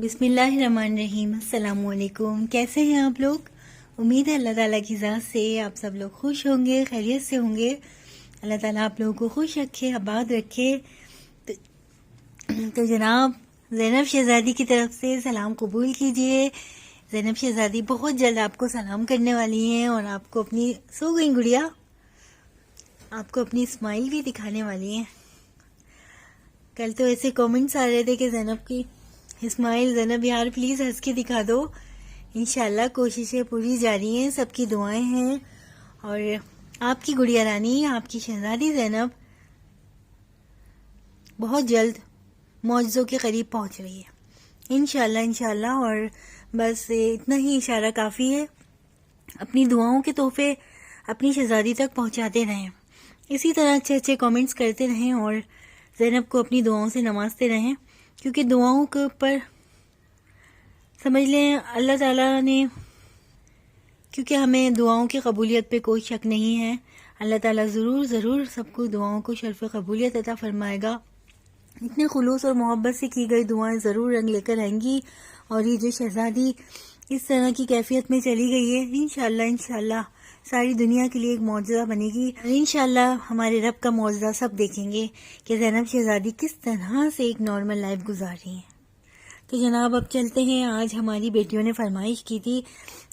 बिस्मिल्लाहिर्रहमानिर्रहीम। अस्सलामुअलैकुम। कैसे हैं आप लोग? उम्मीद है अल्लाह ताला की ज़ात से आप सब लोग खुश होंगे, खैरियत से होंगे। अल्लाह ताला आप लोगों को खुश रखे, आबाद रखे। तो जनाब ज़ैनब शहज़ादी की तरफ से सलाम कबूल कीजिए। ज़ैनब शहज़ादी बहुत जल्द आपको सलाम करने वाली हैं और आपको अपनी सो गई गुड़िया, आपको अपनी स्माइल भी दिखाने वाली हैं। कल तो ऐसे कमेंट्स आ रहे थे कि ज़ैनब की स्माइल, ज़ैनब यार प्लीज़ हंस के दिखा दो। इंशाल्लाह कोशिशें पूरी जारी हैं, सबकी दुआएं हैं और आपकी गुड़िया रानी, आपकी शहज़ादी ज़ैनब बहुत जल्द मौजज़ों के करीब पहुंच रही है इंशाल्लाह इंशाल्लाह। और बस इतना ही इशारा काफ़ी है। अपनी दुआओं के तोहफे अपनी शहज़ादी तक पहुंचाते रहें, इसी तरह अच्छे अच्छे कमेंट्स करते रहें और ज़ैनब को अपनी दुआओं से नवाजते रहें, क्योंकि दुआओं के ऊपर समझ लें अल्लाह ताला ने, क्योंकि हमें दुआओं की कबूलियत पे कोई शक नहीं है। अल्लाह ताला ज़रूर सबको दुआओं को शर्फ़ कबूलियत अता फरमाएगा। इतने खुलूस और मोहब्बत से की गई दुआएं ज़रूर रंग लेकर आएंगी और ये जो शहज़ादी इस तरह की कैफियत में चली गई है, इंशाल्लाह सारी दुनिया के लिए एक मौजज़ा बनेगी। इंशाल्लाह हमारे रब का मौजज़ा सब देखेंगे कि ज़ैनब शहज़ादी किस तरह से एक नॉर्मल लाइफ गुजार रही हैं। तो जनाब अब चलते हैं। आज हमारी बेटियों ने फरमाइश की थी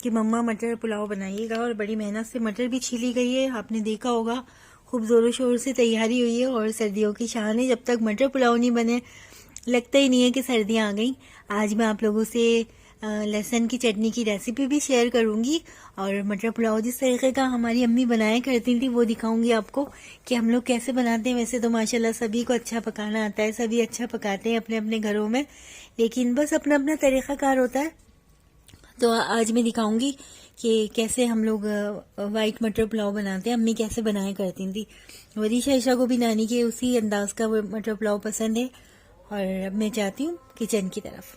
कि मम्मा मटर पुलाव बनाइएगा और बड़ी मेहनत से मटर भी छीली गई है, आपने देखा होगा। खूब ज़ोरों शोर से तैयारी हुई है और सर्दियों की शान है। जब तक मटर पुलाव नहीं बने लगता ही नहीं है कि सर्दियाँ आ गई। आज मैं आप लोगों से लहसुन की चटनी की रेसिपी भी शेयर करूंगी और मटर पुलाव जिस तरीके का हमारी अम्मी बनाया करती थी वो दिखाऊंगी आपको कि हम लोग कैसे बनाते हैं। वैसे तो माशाल्लाह सभी को अच्छा पकाना आता है, सभी अच्छा पकाते हैं अपने अपने घरों में, लेकिन बस अपना अपना तरीक़ाकार होता है। तो आज मैं दिखाऊंगी कि कैसे हम लोग वाइट मटर पुलाव बनाते हैं, अम्मी कैसे बनाया करती थी। वरीशा ईशा को भी नानी के उसी अंदाज का मटर पुलाव पसंद है। और अब मैं चाहती हूँ किचन की तरफ।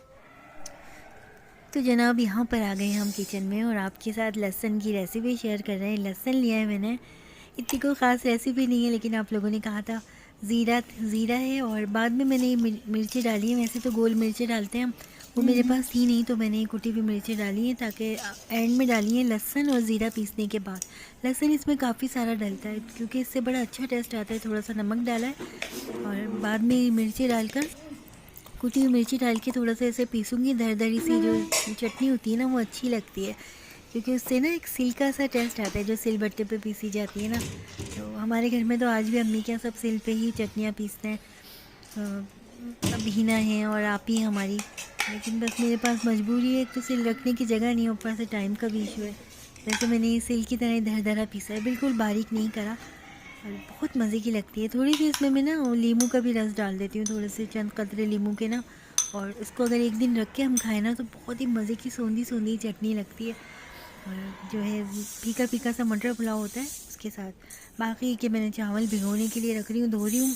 तो जनाब यहाँ पर आ गए हम किचन में और आपके साथ लहसुन की रेसिपी शेयर कर रहे हैं। लहसुन लिया है मैंने, इतनी कोई ख़ास रेसिपी नहीं है, लेकिन आप लोगों ने कहा था ज़ीरा है और बाद में मैंने मिर्ची डाली है। वैसे तो गोल मिर्ची डालते हैं हम, वो मेरे पास थी नहीं तो मैंने कुटी हुई मिर्ची डाली है, ताकि एंड में डाली है लहसुन और ज़ीरा पीसने के बाद। लहसुन इसमें काफ़ी सारा डलता है क्योंकि इससे बड़ा अच्छा टेस्ट आता है। थोड़ा सा नमक डाला है और बाद में मिर्ची डालकर, कुटी हुई मिर्ची डाल के थोड़ा सा ऐसे पीसूँगी। दरदरी सी जो चटनी होती है ना वो अच्छी लगती है, क्योंकि उससे ना एक सिल्का सा टेस्ट आता है जो सिलबट्टे पे पीसी जाती है ना। तो हमारे घर में तो आज भी अम्मी क्या सब सिल पे ही चटनियाँ पीसते हैं। अब हीना है और आप ही हमारी, लेकिन बस मेरे पास मजबूरी है, एक तो सिल रखने की जगह नहीं है, ऊपर से टाइम का भी इशू है। वैसे मैंने सिल की तरह दरदरा पीसा है, बिल्कुल बारीक नहीं करा और बहुत मज़े की लगती है। थोड़ी सी इसमें मैं ना लीमू का भी रस डाल देती हूँ, थोड़े से चंद कतरे लीमू के ना, और इसको अगर एक दिन रख के हम खाएं ना तो बहुत ही मज़े की सोंधी सोंधी चटनी लगती है। और जो है फीका फीका सा मटर पुलाव होता है उसके साथ। बाकी के मैंने चावल भिगोने के लिए रख रही हूँ, धो रही हूँ।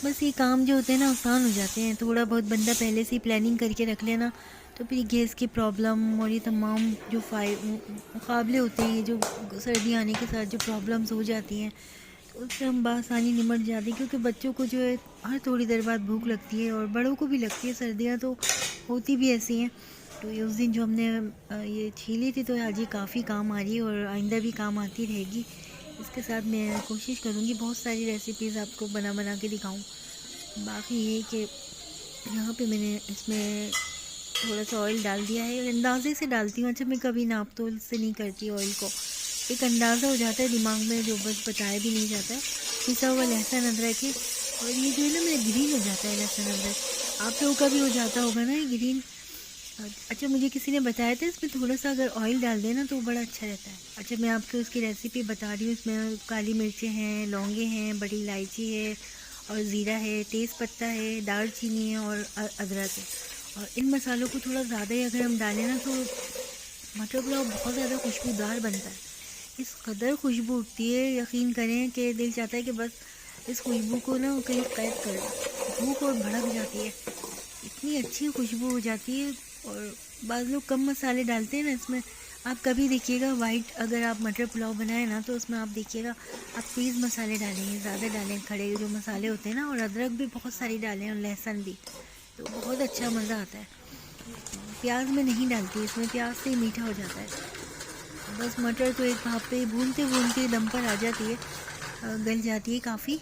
बस ये काम जो होते हैं ना आसान हो जाते हैं, थोड़ा बहुत बंदा पहले से ही प्लानिंग करके रख लेना तो फिर गैस की प्रॉब्लम और ये तमाम जो मुकाबले होते हैं, जो सर्दी आने के साथ जो प्रॉब्लम्स हो जाती हैं, तो उससे हम बआसानी निमट जाते हैं। क्योंकि बच्चों को जो है हर थोड़ी देर बाद भूख लगती है और बड़ों को भी लगती है, सर्दियाँ तो होती भी ऐसी हैं। तो ये उस दिन जो हमने ये छीली थी तो आज ये काफ़ी काम आ रही है और आइंदा भी काम आती रहेगी। इसके साथ मैं कोशिश करूँगी बहुत सारी रेसिपीज़ आपको बना के दिखाऊँ। बाकी ये कि यहाँ पे मैंने इसमें थोड़ा सा ऑयल डाल दिया है, अंदाजे से डालती हूँ। अच्छा मैं कभी नाप तोल से नहीं करती ऑयल को, एक अंदाज़ा हो जाता है दिमाग में जो बस बताया भी नहीं जाता है। पिसा हुआ लहसुन अदरक है और ये जो है ना मेरा ग्रीन हो जाता है लहसुन अदरक, आप लोगों का भी हो जाता होगा ना ये ग्रीन। अच्छा मुझे किसी ने बताया था इसमें थोड़ा सा अगर ऑयल डाल देना तो बड़ा अच्छा रहता है। अच्छा मैं आपको उसकी रेसिपी बता रही हूँ। इसमें काली मिर्चें हैं, लौंगे हैं, बड़ी इलायची है और ज़ीरा है, तेज़ पत्ता है, दालचीनी है और अदरक है। और इन मसालों को थोड़ा ज़्यादा ही अगर हम डालें ना तो मटर पुलाव बहुत ज़्यादा खुशबूदार बनता है। इस कदर खुशबू उठती है, यकीन करें कि दिल चाहता है कि बस इस खुशबू को ना कहीं कैद कर दो, भूख और भड़क जाती है, इतनी अच्छी खुशबू हो जाती है। और बाज़ लोग कम मसाले डालते हैं ना इसमें। आप कभी देखिएगा वाइट अगर आप मटर पुलाव बनाए ना तो उसमें आप देखिएगा आप तेज़ मसाले डालेंगे, ज़्यादा डालें, खड़े जो मसाले होते हैं ना, और अदरक भी बहुत सारी डालें और लहसुन भी, तो बहुत अच्छा मज़ा आता है। प्याज में नहीं डालती, इसमें प्याज से ही मीठा हो जाता है। बस मटर तो एक भाप पे भूनते भूनते दम पर आ जाती है, गल जाती है काफ़ी।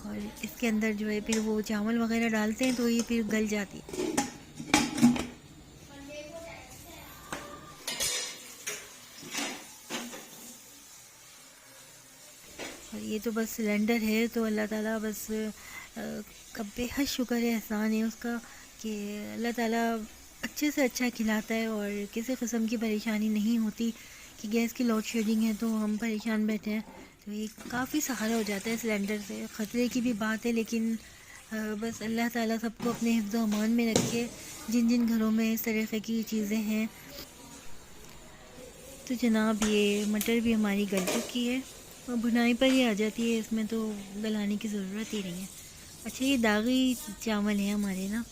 और इसके अंदर जो है फिर वो चावल वगैरह डालते हैं तो ये फिर गल जाती है। और ये तो बस सिलेंडर है, तो अल्लाह ताला बस कब बेहद शुक्र है, एहसान है उसका कि अल्लाह ताला अच्छे से अच्छा खिलाता है और किसी किस्म की परेशानी नहीं होती कि गैस की लोड शेडिंग है तो हम परेशान बैठे हैं। तो ये काफ़ी सहारा हो जाता है सिलेंडर से। ख़तरे की भी बात है, लेकिन बस अल्लाह ताला सबको अपने हिफ्ज़ व अमान में रखे जिन जिन घरों में इस तरह की चीज़ें हैं। तो जनाब ये मटर भी हमारी गल चुकी है और भुनाई पर ही आ जाती है, इसमें तो गलाने की ज़रूरत ही नहीं है। अच्छा, ये दागी चावल है हमारे ना,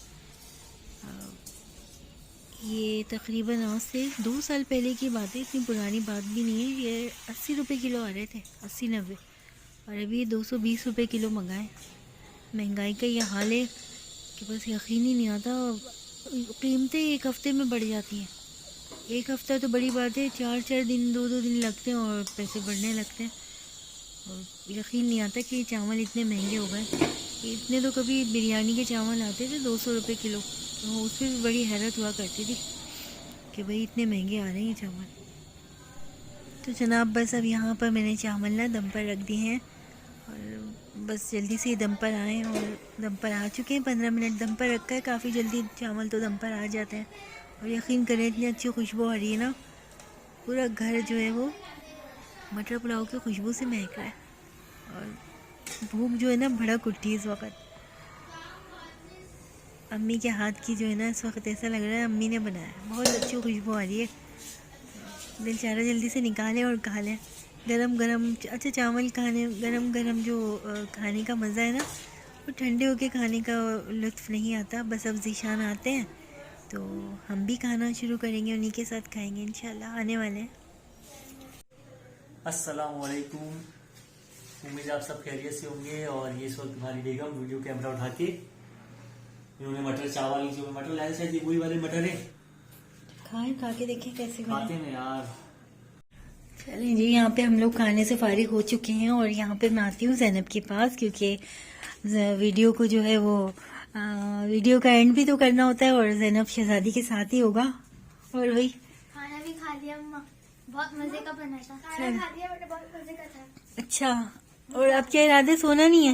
ये तकरीबन आज से 2 साल पहले की बात है, इतनी पुरानी बात भी नहीं है। ये 80 रुपये किलो आ रहे थे, 80-90, और अभी 220 रुपये किलो मंगाए। महंगाई का ये हाल है कि बस यकीन ही नहीं आता। कीमतें एक हफ़्ते में बढ़ जाती हैं। एक हफ़्ता तो बड़ी बात है, 4-4 दिन 2-2 दिन लगते हैं और पैसे बढ़ने लगते हैं। और यकीन नहीं आता कि चावल इतने महंगे हो गए। इतने तो कभी बिरयानी के चावल आते थे 200 रुपये किलो, तो उसमें भी बड़ी हैरत हुआ करती थी कि भाई इतने महंगे आ रहे हैं चावल। तो जनाब बस अब यहाँ पर मैंने चावल ना दम पर रख दिए हैं और बस जल्दी से दम पर आए, और दम पर आ चुके हैं। 15 मिनट दम पर रखा है, काफ़ी जल्दी चावल तो दम पर आ जाते हैं। और यकीन करें इतनी अच्छी खुशबू आ रही है ना, पूरा घर जो है वो मटर पुलाव की खुशबू से महक रहा है। और भूख जो है ना भड़क उठी है इस वक्त। अम्मी के हाथ की जो है ना इस वक्त ऐसा लग रहा है अम्मी ने बनाया, बहुत अच्छी खुशबू आ रही है। दिल चाह रहा जल्दी से निकालें और खा लें गरम गरम। अच्छा, चावल खाने गरम गरम जो खाने का मज़ा है ना, वो ठंडे होके खाने का लुत्फ़ नहीं आता। बस अब ज़ीशान आते हैं तो हम भी खाना शुरू करेंगे, उन्हीं के साथ खाएंगे इंशाल्लाह, आने वाले हैं। अस्सलाम वालेकुम, उम्मीद आप सब खैरियत से होंगे। और ये इस वक्त तुम्हारी बेगम वीडियो कैमरा उठा के इन्होंने मटर चावल जो मटर लाए शायद ये वही वाले मटर है, खाएं, खा के देखें कैसे खाते हैं यार। चलें जी, यहाँ पे हम लोग खाने से फारिग हो चुके हैं और यहाँ पे मैं आती हूँ ज़ैनब के पास, क्योंकि वीडियो को जो है वो वीडियो का एंड भी तो करना होता है और ज़ैनब शहजादी के साथ ही होगा। और भाई खाना भी खा लिया अम्मा, बहुत मजे का बना था। खाना खा लिया बेटा, बहुत मजे का था। अच्छा, और अब क्या इरादे, सोना नहीं है?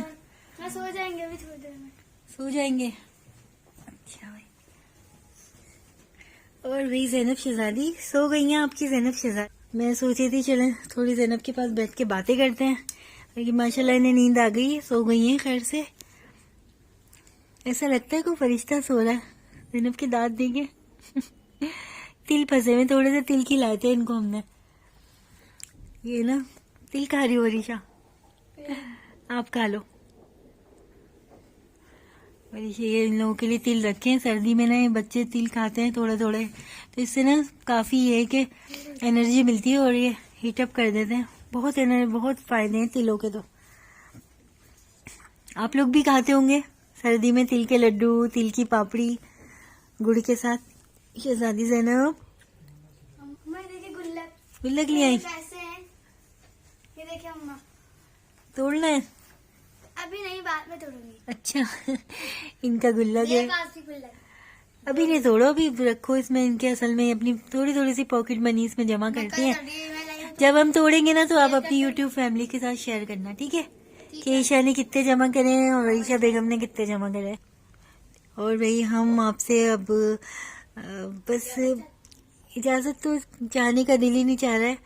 मैं सो जाएंगे अभी थोड़ी देर में। सो जाएंगे? अच्छा भाई। और भाई ज़ैनब शहजादी सो गई हैं आपकी? ज़ैनब शहजादी, मैं सोची थी चलें थोड़ी ज़ैनब के पास बैठ के बातें करते हैं, लेकिन माशाल्लाह इन्हें नींद आ गई है, सो गई हैं खैर से। ऐसा लगता है कोई फरिश्ता सो रहा है। ज़ैनब के दांत देंगे तिल फंसे हुए, थोड़े से तिल खिलाए थे इनको हमने। ये ना तिल खा रही हो रिशा, आप खा लो। ये इन लोगों के लिए तिल रखे हैं, सर्दी में ना ये बच्चे तिल खाते हैं थोड़े थोड़े, तो इससे ना काफ़ी ये है कि एनर्जी मिलती है और ये हीटअप कर देते हैं। बहुत फ़ायदे हैं तिलों के। तो आप लोग भी खाते होंगे सर्दी में तिल के लड्डू, तिल की पापड़ी गुड़ के साथ। शहजादी ज़ैनब, अम्मा देखिए गुल्लक ले आई, कैसे हैं ये देखिए अम्मा। तोड़ना है? अभी नहीं, बाद में तोड़ूंगी। अच्छा इनका गुल्लक मेरे है, पास भी गुल्लक। अभी नहीं तोड़ो, अभी रखो इसमें। इनके असल में अपनी थोड़ी थोड़ी सी पॉकेट मनी इसमें जमा करती हैं। जब हम तोड़ेंगे ना तो आप अपनी यूट्यूब फैमिली के साथ शेयर करना, ठीक है? कि ईशा ने कितने जमा करे हैं और ईशा बेगम ने कितने जमा करे हैं। और भाई हम आपसे अब बस इजाज़त तो चाहने का दिल ही नहीं चाह रहा है,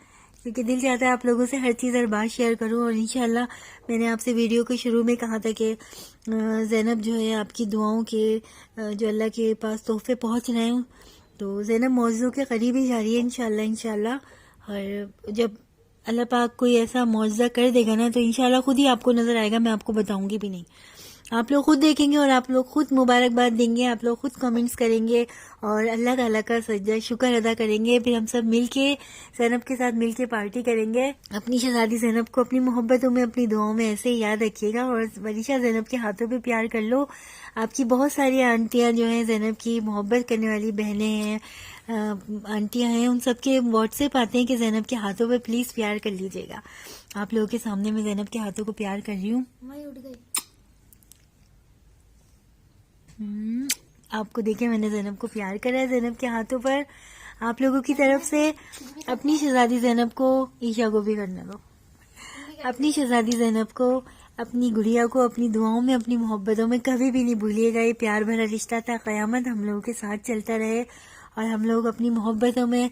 क्योंकि दिल चाहता है आप लोगों से हर चीज़ हर बात शेयर करूं। और इंशाल्लाह मैंने आपसे वीडियो के शुरू में कहा था कि ज़ैनब जो है आपकी दुआओं के जो अल्लाह के पास तोहफे पहुंच रहे हैं, तो ज़ैनब मौजू के करीब ही जा रही है इंशाल्लाह। और जब अल्लाह पाक कोई ऐसा मौजज़ा कर देगा ना, तो इंशाल्लाह खुद ही आपको नज़र आएगा, मैं आपको बताऊंगी भी नहीं। आप लोग खुद देखेंगे और आप लोग खुद मुबारकबाद देंगे, आप लोग खुद कमेंट्स करेंगे और अल्लाह ताला का सज्जा शुक्र अदा करेंगे। फिर हम सब मिलके ज़ैनब के साथ मिलके पार्टी करेंगे। अपनी शहजादी ज़ैनब को अपनी मोहब्बतों में, अपनी दुआओं में ऐसे ही याद रखिएगा और वरीशा ज़ैनब के हाथों पे प्यार कर लो। आपकी बहुत सारी आंटियां जो हैं ज़ैनब की मोहब्बत करने वाली बहनें हैं, आंटियां हैं, उन सबके व्हाट्सएप आते हैं कि ज़ैनब के हाथों पे प्लीज़ प्यार कर लीजिएगा। आप लोगों के सामने मैं ज़ैनब के हाथों को प्यार कर रही हूँ। मैं उठ गई। आपको देखे मैंने ज़ैनब को प्यार करा है ज़ैनब के हाथों पर। आप लोगों की तरफ से अपनी शहजादी ज़ैनब को, ईशा को भी करने दो, अपनी शहजादी ज़ैनब को, अपनी गुड़िया को अपनी दुआओं में, अपनी मोहब्बतों में कभी भी नहीं भूलिएगा। ये प्यार भरा रिश्ता था, क़यामत हम लोगों के साथ चलता रहे और हम लोग अपनी मोहब्बतों में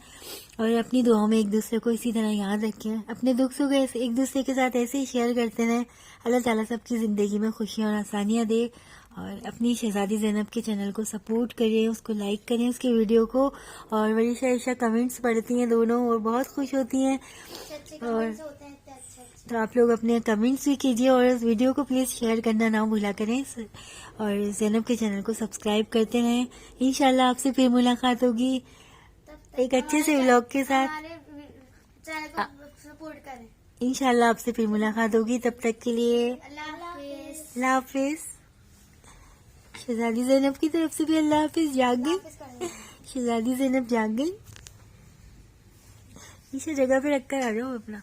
और अपनी दुआओं में एक दूसरे को इसी तरह याद रखें। अपने दुख सुख एक दूसरे के साथ ऐसे ही शेयर करते रहें। अल्लाह ताला सबकी ज़िंदगी में खुशियाँ और आसानियाँ दे। और अपनी शहजादी ज़ैनब के चैनल को सपोर्ट करें, उसको लाइक करें, उसके वीडियो को। और वरीशा ईशा कमेंट्स पढ़ती हैं दोनों और बहुत खुश होती हैं। और तो आप लोग अपने कमेंट्स भी कीजिए और इस वीडियो को प्लीज़ शेयर करना ना भूला करें और ज़ैनब के चैनल को सब्सक्राइब करते रहें। इंशाल्लाह आपसे फिर मुलाकात होगी एक अच्छे से व्लॉग के साथ। चैनल को सपोर्ट करें। इंशाल्लाह आपसे फिर मुलाकात होगी, तब तक के लिए अल्लाह हाफिज़। शहजादी ज़ैनब की तरफ से भी अल्लाह हाफिज़। जाग गई शहजादी ज़ैनब, जाग गई। इसे जगह पे रखकर आ जाओ अपना।